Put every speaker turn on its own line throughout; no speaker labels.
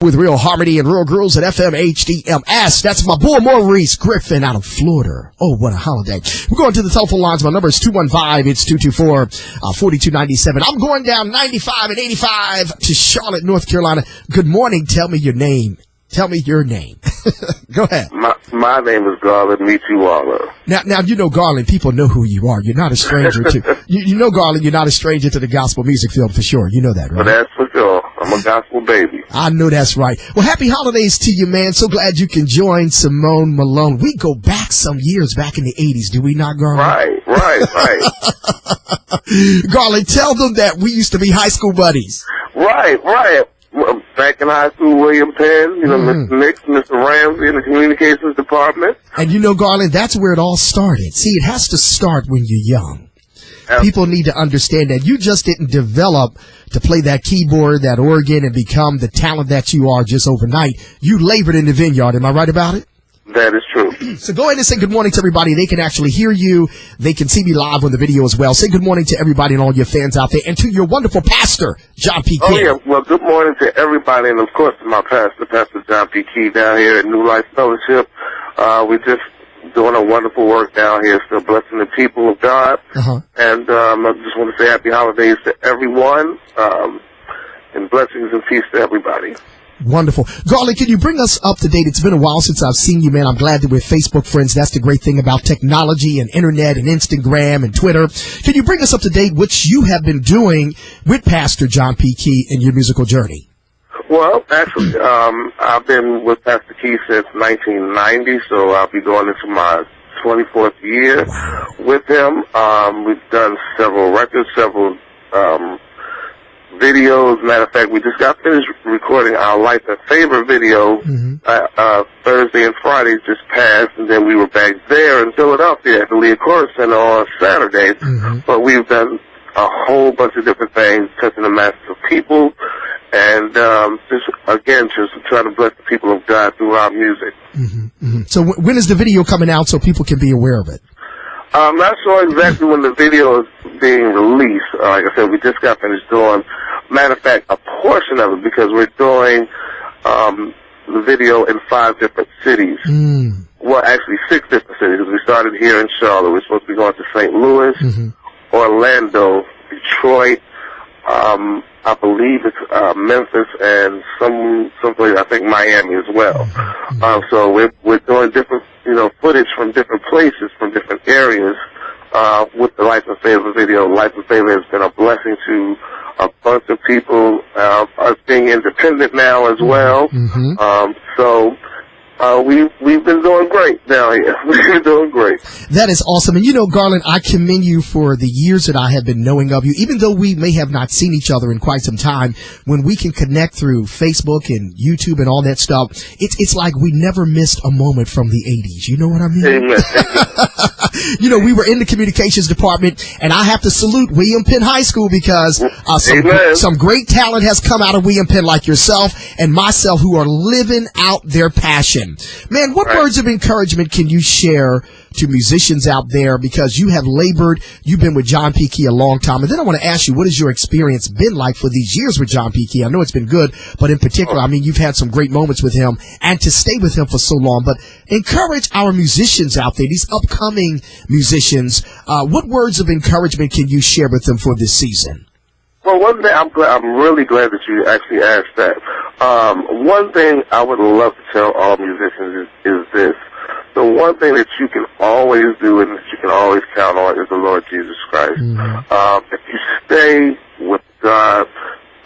With Real Harmony and Real Grooves at FM HDMS. That's my boy Maurice Griffin out of Florida. Oh, what a holiday. We're going to the telephone lines. My number is 215. It's 224-4297. I'm going down 95 and 85 to Charlotte, North Carolina. Good morning. Tell me your name. Tell me your name. Go ahead.
My name is Garland Waller.
Now, you know, Garland, people know who you are. You're not a stranger to, you know, Garland, you're not a stranger to the gospel music field for sure. You know that, right?
Well, that's for sure. I'm a gospel baby.
I know that's right. Well, happy holidays to you, man. So glad you can join Simone Malone. We go back some years back in the 80s, do we not, Garland?
Right.
Garland, tell them that we used to be high school buddies.
Right. Back in high school, William Penn, Mr. Nix, Mr. Ramsey in the communications department.
And you know, Garland, that's where it all started. See, it has to start when you're young. People need to understand that you just didn't develop to play that keyboard, that organ, and become the talent that you are just overnight. You labored in the vineyard. Am I right about it?
That is true.
So go ahead and say good morning to everybody. They can actually hear you. They can see me live on the video as well. Say good morning to everybody and all your fans out there, and to your wonderful pastor, John P. Key.
Oh, yeah. Well, good morning to everybody, and, of course, to my pastor, Pastor John P. Key, down here at New Life Fellowship. We're just doing a wonderful work down here, still blessing the people of God. And I just want to say happy holidays to everyone, and blessings and peace to everybody.
Wonderful. Garland, can you bring us up to date? It's been a while since I've seen you, man. I'm glad that we're Facebook friends. That's the great thing about technology and internet and Instagram and Twitter. Can you bring us up to date what you have been doing with Pastor John P. Key in your musical journey?
Well, actually, I've been with Pastor Key since 1990, so I'll be going into my 24th year with him. We've done several records, several videos. Matter of fact, we just got finished recording our Life and Favor video Thursday and Friday just passed, and then we were back there in Philadelphia at the Leah Chorus Center on Saturday. But we've done a whole bunch of different things, touching the masses of people, and just trying to bless the people of God through our music.
So when is the video coming out so people can be aware of it?
I'm not sure exactly when the video is being released. Like I said, we just got finished doing, matter of fact, a portion of it, because we're doing the video in 5 different cities. Well, actually 6 different cities. We started here in Charlotte. We're supposed to be going to St. Louis, Orlando, Detroit, I believe it's Memphis, and someplace, I think Miami as well. So we're doing different, footage from different places, from different areas, with the Life and Favor video. Life and Favor has been a blessing to a bunch of people, us being independent now as well. So we've been doing great down here. We've been doing great.
That is awesome. And Garland, I commend you for the years that I have been knowing of you. Even though we may have not seen each other in quite some time, when we can connect through Facebook and YouTube and all that stuff, it's like we never missed a moment from the 80s. You know what I mean?
Amen.
We were in the communications department, and I have to salute William Penn High School because some great talent has come out of William Penn, like yourself and myself, who are living out their passion. Man, what words of encouragement can you share to musicians out there? Because you have labored, you've been with John P. Key a long time. And then I want to ask you, what has your experience been like for these years with John P. Key? I know it's been good, but in particular, I mean, you've had some great moments with him, and to stay with him for so long. But encourage our musicians out there, these upcoming musicians. What words of encouragement can you share with them for this season?
Well, one thing, I'm really glad that you actually asked that. One thing I would love to tell all musicians is this. The one thing that you can always do and that you can always count on is the Lord Jesus Christ. If you stay with God,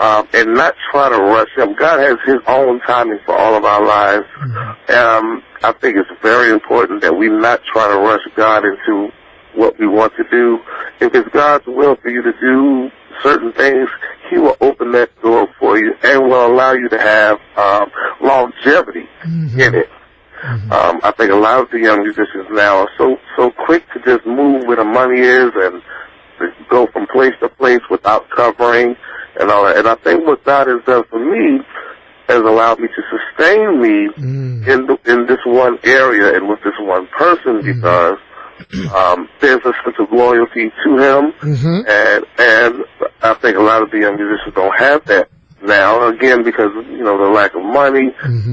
and not try to rush him, God has his own timing for all of our lives. I think it's very important that we not try to rush God into what we want to do. If it's God's will for you to do certain things, he will open that door for you and will allow you to have longevity in it. I think a lot of the young musicians now are so quick to just move where the money is and to go from place to place without covering and all that. And I think what God has done for me has allowed me to sustain me in this one area and with this one person, because there's a sense of loyalty to him, and I think a lot of the young musicians don't have that now, again, because, you know, the lack of money,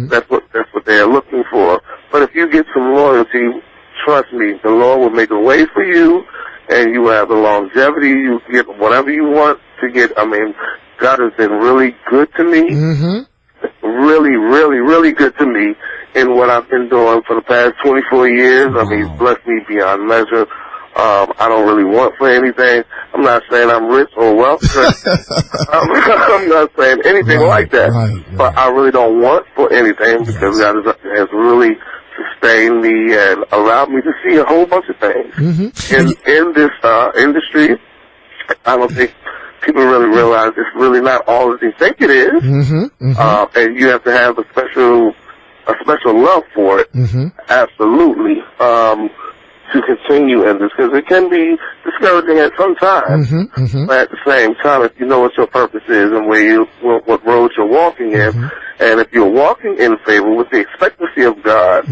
that's what they're looking for. But if you get some loyalty, trust me, the Lord will make a way for you, and you have the longevity, you get whatever you want to get. I mean, God has been really good to me, really, really, really good to me in what I've been doing for the past 24 years. I mean, He's blessed me beyond measure. I don't really want for anything. I'm not saying I'm rich or wealthy. I'm not saying anything like that. But I really don't want for anything because God has really sustained me and allowed me to see a whole bunch of things. In this industry, I don't think people really realize it's really not all that they think it is. And you have to have a special love for it. Absolutely. To continue in this, because it can be discouraging at some time. But at the same time, if you know what your purpose is and what road you're walking in, and if you're walking in favor with the expectancy of God,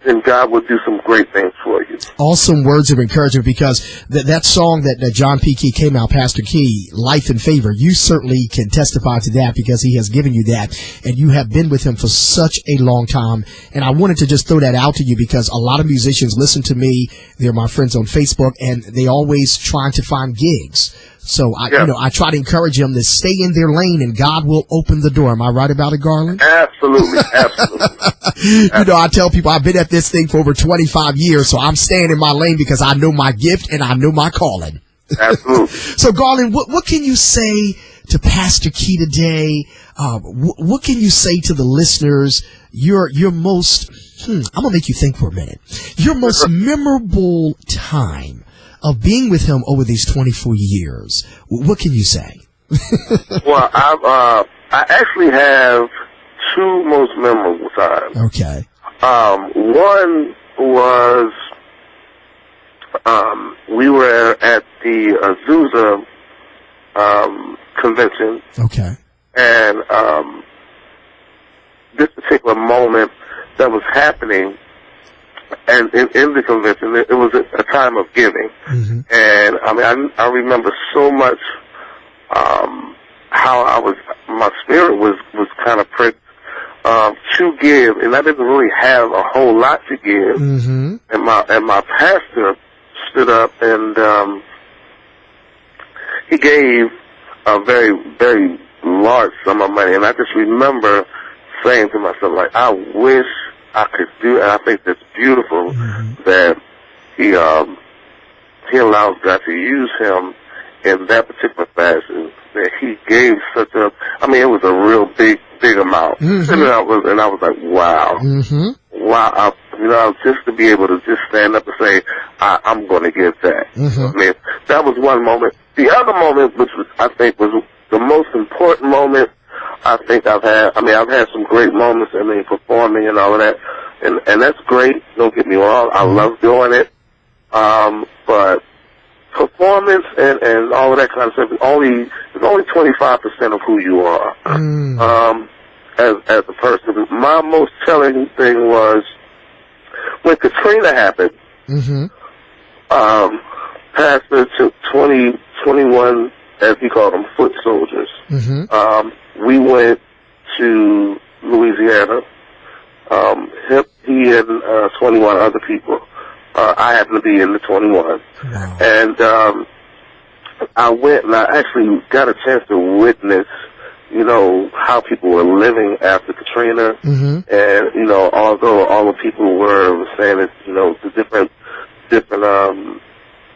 then God will do some great things for you.
Awesome words of encouragement, because that song that John P. Key came out, Pastor Key, Life and Favor, you certainly can testify to that because he has given you that, and you have been with him for such a long time. And I wanted to just throw that out to you because a lot of musicians listen to me. They're my friends on Facebook, and they always trying to find gigs. So I try to encourage them to stay in their lane, and God will open the door. Am I right about it, Garland?
Absolutely, absolutely.
You know, I tell people I've been at this thing for over 25 years, so I'm staying in my lane because I know my gift and I know my calling.
Absolutely.
So, Garland, what can you say to Pastor Key today? What can you say to the listeners? Your most, I'm gonna make you think for a minute. Your most memorable time of being with him over these 24 years. What can you say?
Well, I actually have two most memorable times.
Okay.
One was we were at the Azusa convention.
Okay.
And this particular moment that was happening, and in the convention, it was a time of giving. And I mean, I remember so much how my spirit was kind of pricked to give, and I didn't really have a whole lot to give. And my pastor stood up and he gave a very, very large sum of money, and I just remember saying to myself, like, I wish I could do it. And I think that's beautiful that he allows God to use him in that particular fashion. That he gave such a, I mean, it was a real big amount. And I was like, wow. Wow. Just to be able to just stand up and say, I'm going to give that. I mean, that was one moment. The other moment, which I think was the most important moment I think I've had. I mean, I've had some great moments, I mean, performing and all of that. And that's great. Don't get me wrong. I love doing it. But performance and all of that kind of stuff is only 25% of who you are. As a person. My most telling thing was when Katrina happened, Pastor took 21, as he called them, foot soldiers. We went to Louisiana. He and 21 other people. I happened to be in the 21. And I went and I actually got a chance to witness, how people were living after Katrina. And, although all the people were saying that, the different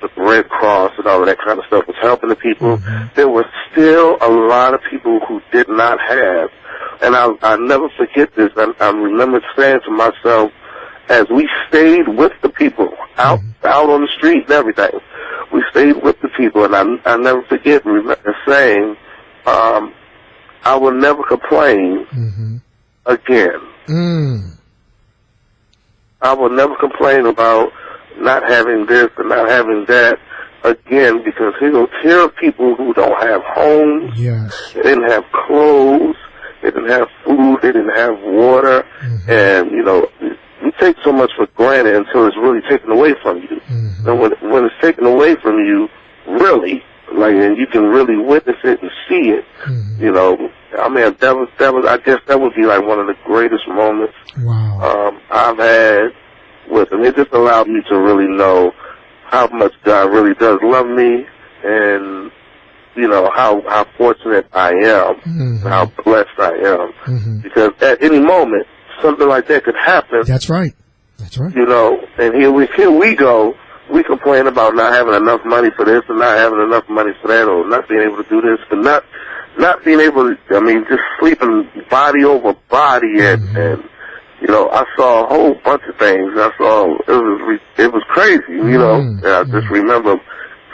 the Red Cross and all of that kind of stuff was helping the people, there were still a lot of people who did not have. And I'll never forget this. I remember saying to myself, as we stayed with the people out on the street and everything, we stayed with the people, and I never forget saying, I will never complain again. I will never complain about not having this and not having that again, because here are people who don't have homes, they didn't have clothes, they didn't have food, they didn't have water, and, you take so much for granted until it's really taken away from you. And when it's taken away from you, really, and you can really witness it and see it, I mean, I guess that would be like one of the greatest moments I've had with him. It just allowed me to really know how much God really does love me, and you know how fortunate I am, how blessed I am, because at any moment something like that could happen.
That's right. That's right.
You know, and here we go. We complain about not having enough money for this and not having enough money for that, or not being able to do this, but not being able to, I mean, just sleeping body over body, and you know, I saw a whole bunch of things. I saw, it was crazy, you know, and I just remember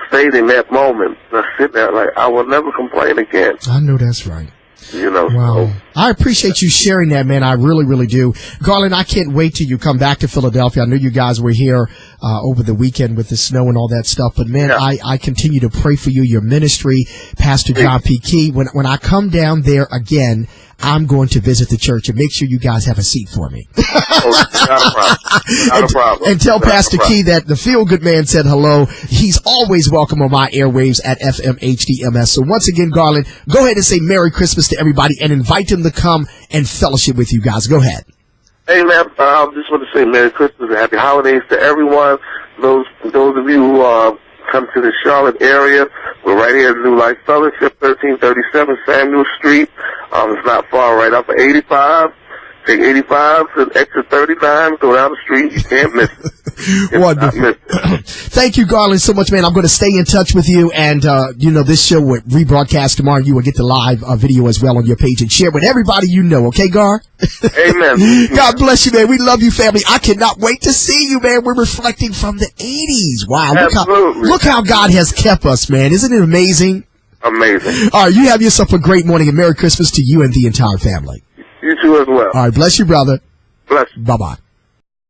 staying in that moment, I sit there like, I will never complain again.
I know that's right.
You know,
wow.
So.
I appreciate you sharing that, man. I really, really do. Garland, I can't wait till you come back to Philadelphia. I know you guys were here over the weekend with the snow and all that stuff, but man, I continue to pray for you, your ministry, Pastor John P. Key. When I come down there again, I'm going to visit the church, and make sure you guys have a seat for me.
Oh, not a problem. Not a problem.
And tell Pastor Key that the Feel Good Man said hello. He's always welcome on my airwaves at FMHDMS. So once again, Garland, go ahead and say Merry Christmas to everybody and invite them to come and fellowship with you guys. Go ahead.
Hey, man, I just want to say Merry Christmas and Happy Holidays to everyone. Those of you who come to the Charlotte area, we're right here at New Life Fellowship, 1337 Samuel Street. It's not far, right off of 85. Take 85 to exit 39, go down the street. You can't miss it.
Wonderful. Thank you, Garland, so much, man. I'm going to stay in touch with you, and you know, this show will rebroadcast tomorrow. You will get the live video as well on your page, and share it with everybody you know. Okay, Gar?
Amen.
God bless you, man. We love you, family. I cannot wait to see you, man. We're reflecting from the 80s. Wow. Look how God has kept us, man. Isn't it amazing?
Amazing.
All right, you have yourself a great morning, and Merry Christmas to you and the entire family.
You too as well.
All right, bless you, brother.
Bless you.
Bye-bye.